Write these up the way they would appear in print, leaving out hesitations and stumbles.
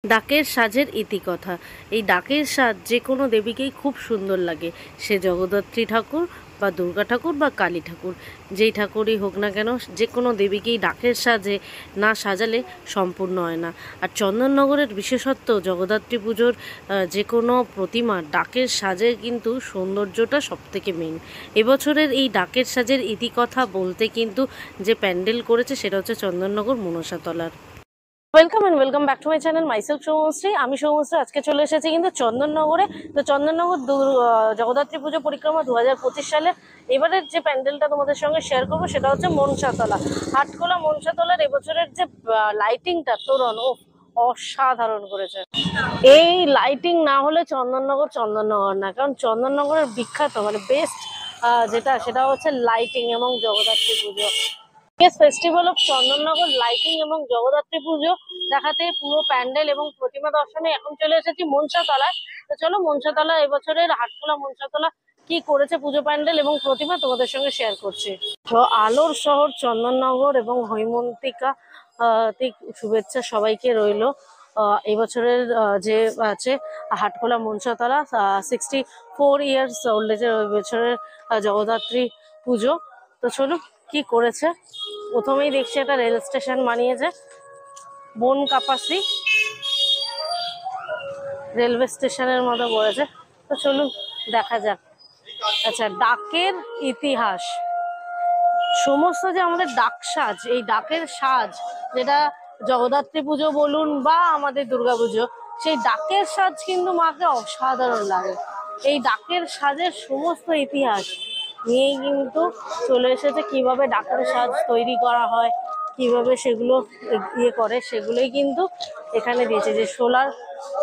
ডাকের সাজের ইতিকথা। এই ডাকের সাজ যে কোনো দেবীকেই খুব সুন্দর লাগে, সে জগদ্ধাত্রী ঠাকুর বা দুর্গা ঠাকুর বা কালী ঠাকুর, যেই ঠাকুরই হোক না কেন, যে কোনো দেবীকেই ডাকের সাজে না সাজালে সম্পূর্ণ হয় না। আর চন্দননগরের বিশেষত্ব, জগদ্ধাত্রী পুজোর যে কোনো প্রতিমার ডাকের সাজের কিন্তু সৌন্দর্যটা সবথেকে মেইন। এবছরের এই ডাকের সাজের ইতিকথা বলতে কিন্তু যে প্যান্ডেল করেছে সেটা হচ্ছে চন্দননগর মনসাতলার। Welcome and welcome back to my channel, myself Soumashree. আমি সৌমশ্রী আজকে চলে এসেছি কিন্তু চন্দননগরে। তো চন্দননগর জগদ্ধাত্রী পুজো পরিক্রমা 2025 সালে এবারের যে প্যান্ডেলটা তোমাদের সঙ্গে শেয়ার করবো সেটা হচ্ছে মনসাতলা, হাটখোলা মনসাতলার এবছরের যে লাইটিংটা, তোরণ অসাধারণ করেছে। এই লাইটিং না হলে চন্দননগর না, কারণ চন্দননগরের বিখ্যাত মানে বেস্ট যেটা সেটা হচ্ছে লাইটিং এবং জগদ্ধাত্রী পুজো। ফেস্টিভ্যাল অফ চন্দননগর লাইটিং এবং জগদ্ধাত্রী পুজো দেখাতে পুরো প্যান্ডেল এবং প্রতিমা দর্শনে এখন চলে এসেছি মনসাতলায়। তো চলো মনসাতলা এবছরের হাটখোলা মনসাতলা কি করেছে পুজো প্যান্ডেল এবং প্রতিমা তোমাদের সঙ্গে শেয়ার করছি। তো আলোর শহর চন্দননগর এবং হৈমন্তিকা শুভেচ্ছা সবাইকে রইল। এবছরের যে আছে হাটখোলা মনসাতলা 64 ইয়ার্স ওল্ড এজের বছরের জগদ্ধাত্রী পুজো। তো চলো কি করেছে। প্রথমেই দেখছি একটা রেল স্টেশন বানিয়েছে, বনকাপাসি রেলওয়ে স্টেশনের মতো করেছে। তো চলুন দেখা যাক। আচ্ছা, ডাকের ইতিহাস, সমস্ত যে আমাদের ডাক সাজ, এই ডাকের সাজ যেটা জগদ্ধাত্রী পুজো বলুন বা আমাদের দুর্গাপুজো, সেই ডাকের সাজ কিন্তু মাকে অসাধারণ লাগে। এই ডাকের সাজের সমস্ত ইতিহাস নিয়েই কিন্তু চলে এসেছে, কিভাবে ডাকের সাজ তৈরি করা হয়, কিভাবে সেগুলো করে, সেগুলোই কিন্তু এখানে দিয়েছে। যে সোলার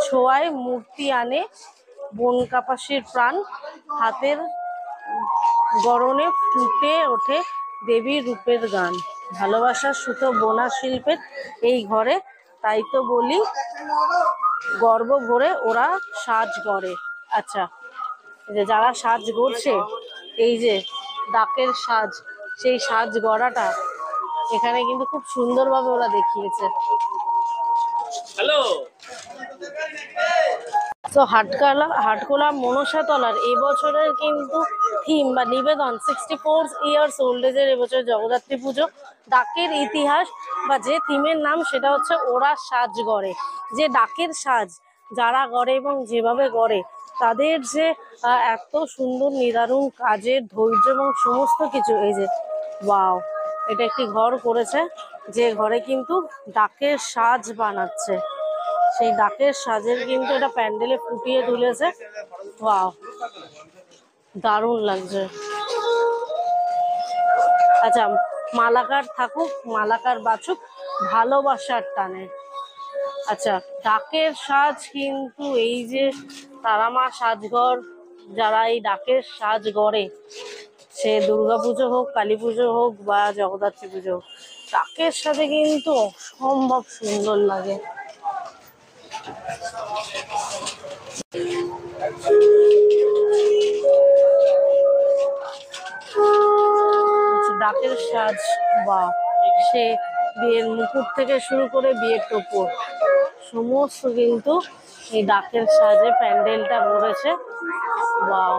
ছোঁয়ায় মূর্তি আনে বনকাপাসির প্রাণ, হাতের গড়নে ফুটে ওঠে দেবীর রূপের গান, ভালোবাসার সুতো বোনা শিল্পের এই ঘরে, তাই তো বলি গর্ব ভরে ওরা সাজ গড়ে। আচ্ছা, যে যারা সাজ গড়ছে, এই যে ডাকের সাজ, সেই সাজ গড়াটা এখানে কিন্তু খুব সুন্দরভাবে ওরা দেখিয়েছে। হ্যালো। তো হাটখোলা মনসাতলার এবছরের কিন্তু থিম বা নিবেদন 64 ইয়ার্স ওল্ড এজের এবছর জগদ্ধাত্রী পুজো ডাকের ইতিহাস, বা যে থিমের নাম সেটা হচ্ছে ওরা সাজ গড়ে। যে ডাকের সাজ যারা গড়ে এবং যেভাবে গড়ে, তাদের যে এত সুন্দর নিদারুণ কাজের ধৈর্য এবং সমস্ত কিছু। এই যে ওয়াও, এটা একটি ঘর করেছে, যে ঘরে কিন্তু ডাকের সাজ বানাচ্ছে, সেই ডাকের সাজের কিন্তু এটা প্যান্ডেলে ফুটিয়ে তুলেছে। ওয়াও, দারুণ লাগছে। আচ্ছা, মালাকার থাকুক মালাকার বাছুক ভালোবাসার টানে। আচ্ছা, ডাকের সাজ কিন্তু এই যে তারামা সাজঘর, যারা এই ডাকের সাজ গড়ে, সে দুর্গাপুজো হোক, কালী পুজো হোক বা জগদ্ধাত্রী পুজো হোক, ডাকের সাজে কিন্তু অসম্ভব সুন্দর লাগে। ডাকের সাজ বা সে বিয়ের মুকুট থেকে শুরু করে বিয়ের টোপর সমস্ত কিন্তু এই ডাকের সাজে প্যান্ডেলটা করেছে। ওয়াও,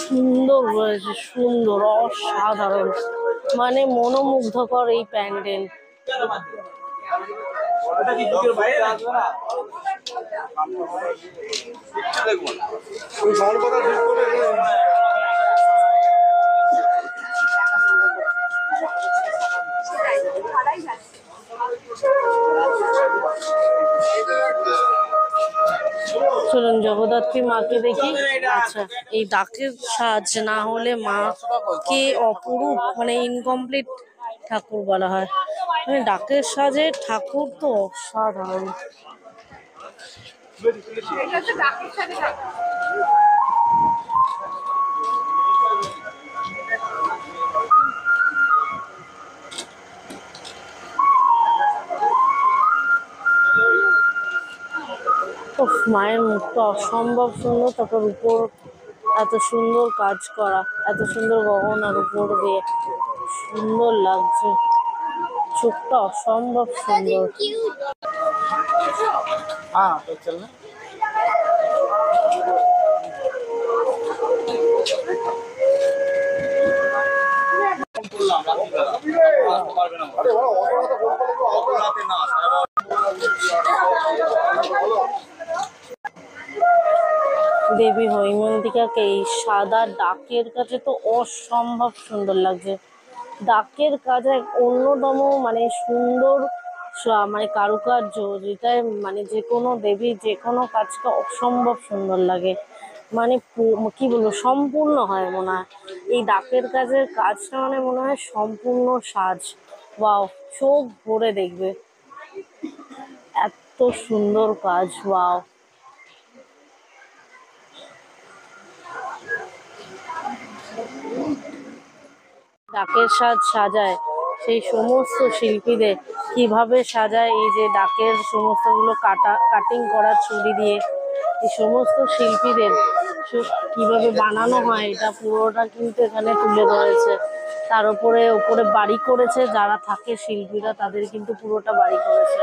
সুন্দর করেছে, সুন্দর, অসাধারণ, মানে মনোমুগ্ধকর এই প্যান্ডেল। চলুন জগদ্ধাত্রী মাকে দেখি। আচ্ছা, এই ডাকের সাজ না হলে মাকে অপরূপ, মানে ইনকমপ্লিট ঠাকুর বলা হয়। মানে ডাকের সাজে ঠাকুর তো অসাধারণ। মায়ের মুখটা অসম্ভব সুন্দর, তারপর উপর এত সুন্দর কাজ করা, এত সুন্দর গহনার উপর দিয়ে সুন্দর লাগছে। চোখটা অসম্ভব সুন্দর। हाँ तो चलना দেবী হৈমন্তিকাকে এই সাদা ডাকের কাছে তো অসম্ভব সুন্দর লাগছে। ডাকের কাজ এক অন্যতম মানে সুন্দর মানে কারুকার্য, যেটাই মানে যে কোনো দেবী যে কোনো কাজটা অসম্ভব সুন্দর লাগে। মানে কি বলবো, সম্পূর্ণ হয় মনে হয় এই ডাকের কাজের কাজটা, মানে মনে হয় সম্পূর্ণ সাজ। ওয়াও, চোখ ভরে দেখবে, এত সুন্দর কাজ। ওয়াও, ডাকের সাজ সাজায় সেই সমস্ত শিল্পীদের কিভাবে সাজায়, এই যে ডাকের সমস্তগুলো কাটিং করা ছুরি দিয়ে এই সমস্ত শিল্পীদের কিভাবে বানানো হয়, এটা পুরোটা কিন্তু এখানে তুলে ধরেছে। তার উপরে বাড়ি করেছে যারা থাকে শিল্পীরা, তাদের কিন্তু পুরোটা বাড়ি করেছে।